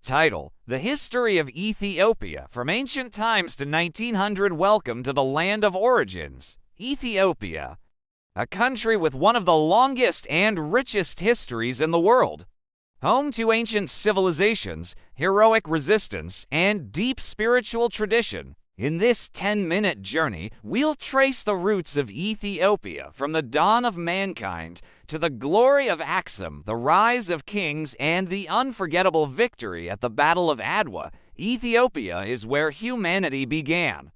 Title: The History of Ethiopia from Ancient Times to 1900. Welcome to the Land of Origins, Ethiopia, a country with one of the longest and richest histories in the world. Home to ancient civilizations, heroic resistance, and deep spiritual tradition. In this 10-minute journey, we'll trace the roots of Ethiopia from the dawn of mankind to the glory of Aksum, the rise of kings, and the unforgettable victory at the Battle of Adwa. Ethiopia is where humanity began.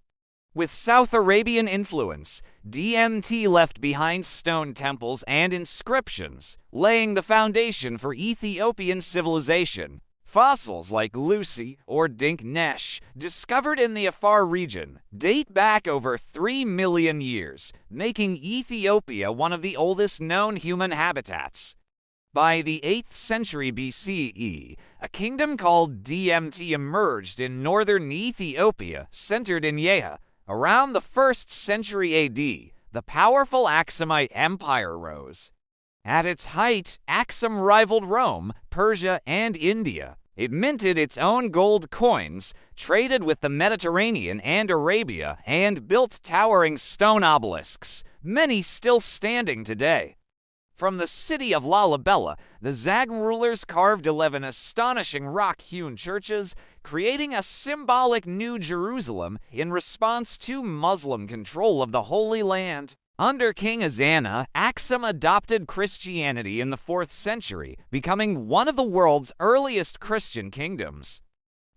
With South Arabian influence, DMT left behind stone temples and inscriptions, laying the foundation for Ethiopian civilization. Fossils like Lucy or Dink Nesh, discovered in the Afar region, date back over 3 million years, making Ethiopia one of the oldest known human habitats. By the 8th century BCE, a kingdom called DMT emerged in northern Ethiopia, centered in Yeha. Around the 1st century AD, the powerful Aksumite Empire rose. At its height, Aksum rivaled Rome, Persia, and India. It minted its own gold coins, traded with the Mediterranean and Arabia, and built towering stone obelisks, many still standing today. From the city of Lalibela, the Zag rulers carved 11 astonishing rock-hewn churches, creating a symbolic New Jerusalem in response to Muslim control of the Holy Land. Under King Azana, Aksum adopted Christianity in the 4th century, becoming one of the world's earliest Christian kingdoms.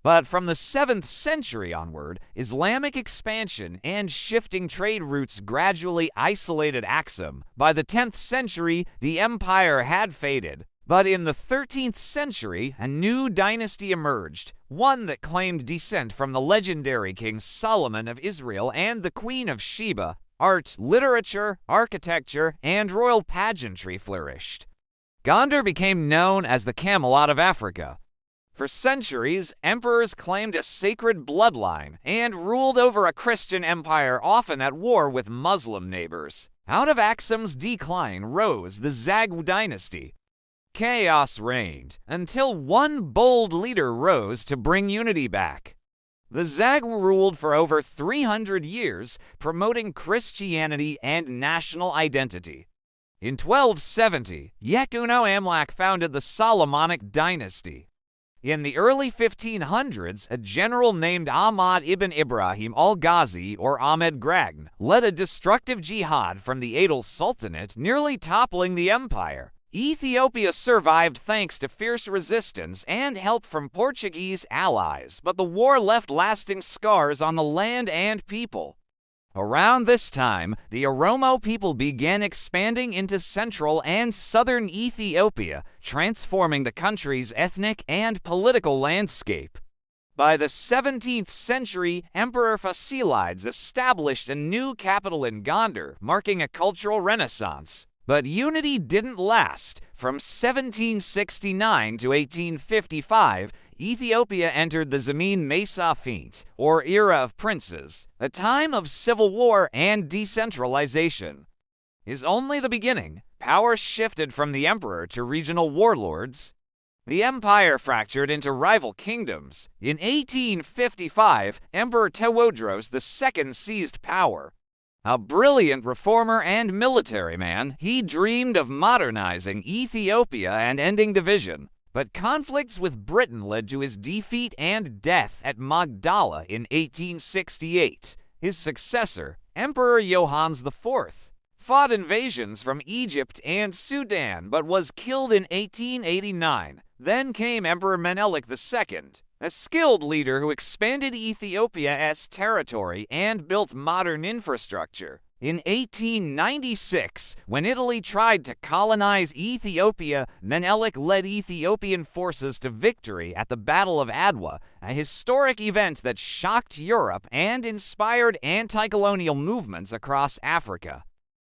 But from the 7th century onward, Islamic expansion and shifting trade routes gradually isolated Aksum. By the 10th century, the empire had faded. But in the 13th century, a new dynasty emerged, one that claimed descent from the legendary King Solomon of Israel and the Queen of Sheba. Art, literature, architecture, and royal pageantry flourished. Gondar became known as the Camelot of Africa. For centuries, emperors claimed a sacred bloodline and ruled over a Christian empire often at war with Muslim neighbors. Out of Aksum's decline rose the Zag dynasty. Chaos reigned until one bold leader rose to bring unity back. The Zag ruled for over 300 years, promoting Christianity and national identity. In 1270, Yekuno Amlak founded the Solomonic dynasty. In the early 1500s, a general named Ahmad ibn Ibrahim al-Ghazi, or Ahmed Gragn, led a destructive jihad from the Adil Sultanate, nearly toppling the empire. Ethiopia survived thanks to fierce resistance and help from Portuguese allies, but the war left lasting scars on the land and people. Around this time, the Oromo people began expanding into central and southern Ethiopia, transforming the country's ethnic and political landscape. By the 17th century, Emperor Fasilides established a new capital in Gondar, marking a cultural renaissance. But unity didn't last. From 1769 to 1855, Ethiopia entered the Zemin Mesafint, or Era of Princes, a time of civil war and decentralization. Is only the beginning. Power shifted from the emperor to regional warlords. The empire fractured into rival kingdoms. In 1855, Emperor Tewodros II seized power. A brilliant reformer and military man, he dreamed of modernizing Ethiopia and ending division. But conflicts with Britain led to his defeat and death at Magdala in 1868. His successor, Emperor Johannes IV, fought invasions from Egypt and Sudan but was killed in 1889. Then came Emperor Menelik II, a skilled leader who expanded Ethiopia's territory and built modern infrastructure. In 1896, when Italy tried to colonize Ethiopia, Menelik led Ethiopian forces to victory at the Battle of Adwa, a historic event that shocked Europe and inspired anti-colonial movements across Africa.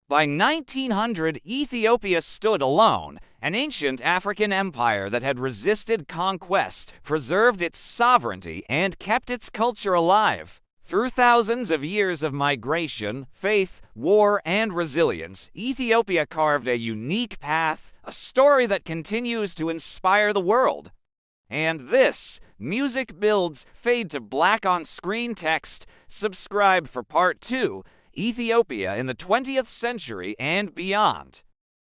By 1900, Ethiopia stood alone. An ancient African empire that had resisted conquest, preserved its sovereignty, and kept its culture alive. Through thousands of years of migration, faith, war, and resilience, Ethiopia carved a unique path, a story that continues to inspire the world. And this, music builds, fade to black on screen text. Subscribe for part 2, Ethiopia in the 20th century and beyond.